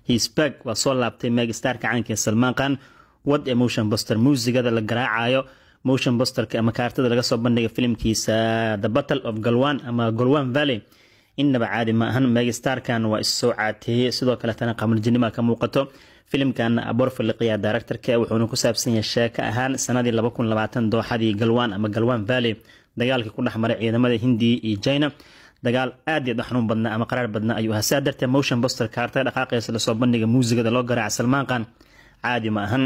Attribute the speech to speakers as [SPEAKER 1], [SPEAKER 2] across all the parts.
[SPEAKER 1] he's back waa soo laabtay megastar caanka Salman Khan wad emotion buster muusigada la garaacayo motion busterka ama kaartada laga soo bandhigay filimkiisa The Battle of Galwan ama Galwan Valley inaba caadi ma ahan megastar kan waa soo caatay sidoo kale tan qamar jinima ka muuqato filimkan Abor Filiqiya director-ka wuxuu ku saabsan yahay sheeko ahaan sanadii 2020 dooxadii Galwan ama Galwan Valley dagaalkii ku dhaxmaray ciidamada Hindi iyo China dagaal aad iyo xanuun badna ama qaraar badna ayuu ahaa darteed motion buster kaartada dhaqaaqaysa la soo bandhigay muusigada loo garaac Salman Khan caadi ma ahan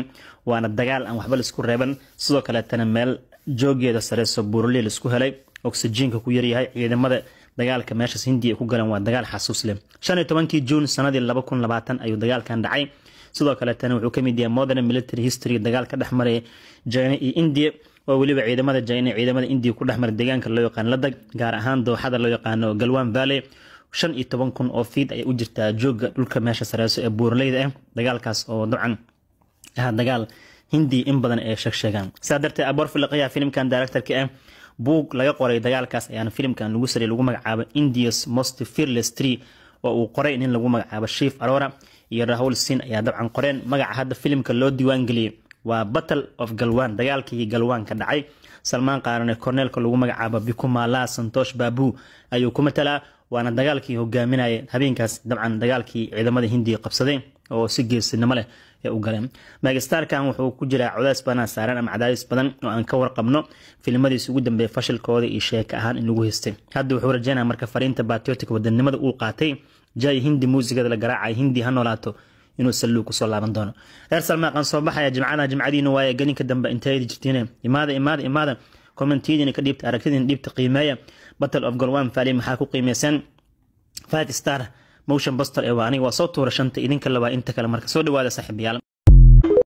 [SPEAKER 1] waana dagaal aan waxba la isku reeban sidoo kale tan meel joogeeda sare soo buurley la isku helay oxygen-ka ku yar yahay ciidamada dagaalka meesha Hindi ku galan waa dagaal xasuus leh 15 June sanadii 2020 ayuu dagaalkan dhacay sidoo kale tan wuxuu ka mid yahay modern military history dagaalka dhaxmaray China iyo India oo waliba ciidamada China ciidamada India ku dhaxmaray deegaanka loo yaqaan Ladakh gaar ahaan dooxada loo yaqaan Galwan Valley 15,000 oo feet ay u jirtaa jooga dhulka meesha sareyso ee buurleyda ah dagaalkaas oo ducan dagaal Hindi in badan ay sheegaan sadartay Abor Filiqiya filimkan director-ka book laga qoray dagaalkaas ayaan filimkan lagu saray lagu magacaabo India's Most Fearless Tree oo uu qoray in lagu magacaabo Chief Arora iyo Rahul Singh ayaa dabcan qoreen magaca hadda filimka loo diiwaan galiyay waa Battle of Galwan dagaalkii Galwan ka dhacay Salman Khan Colonelka lagu magacaabo Bikumala Santosh Babu ayuu ku matalaa waana dagaalkii hogaaminayay habeenkaas dabcan dagaalkii ciidamada Hindi qabsaday oo si geesinimo leh ee u galeen megastar kan wuxuu ku jiraa culays badan saaran ama cadaadis badan oo aan ka warqabno filimadiisa ugu dambeeyay fashilkooda iyo sheeko ahaan in lagu heystay hadda wuxuu rajaynayaa marka fariinta patriotic wadanimada uu qaatay jay Hindi muusigada la garaacay Hindi ha noolaato inuu sallu ku soo laaban doono reer Salman Khan soo baxaya jimcadiina waa galinka dambe intay jirtiin imaada commentiidina ka dhiibta aragtidina dhiibta qiimeeya Battle of Galwan Valley maxaa ku qiimeysan 5 star motion buster ee waani waa soo tuura shanta idinka laba inta kale marka soo dhawaada saaxiibayaal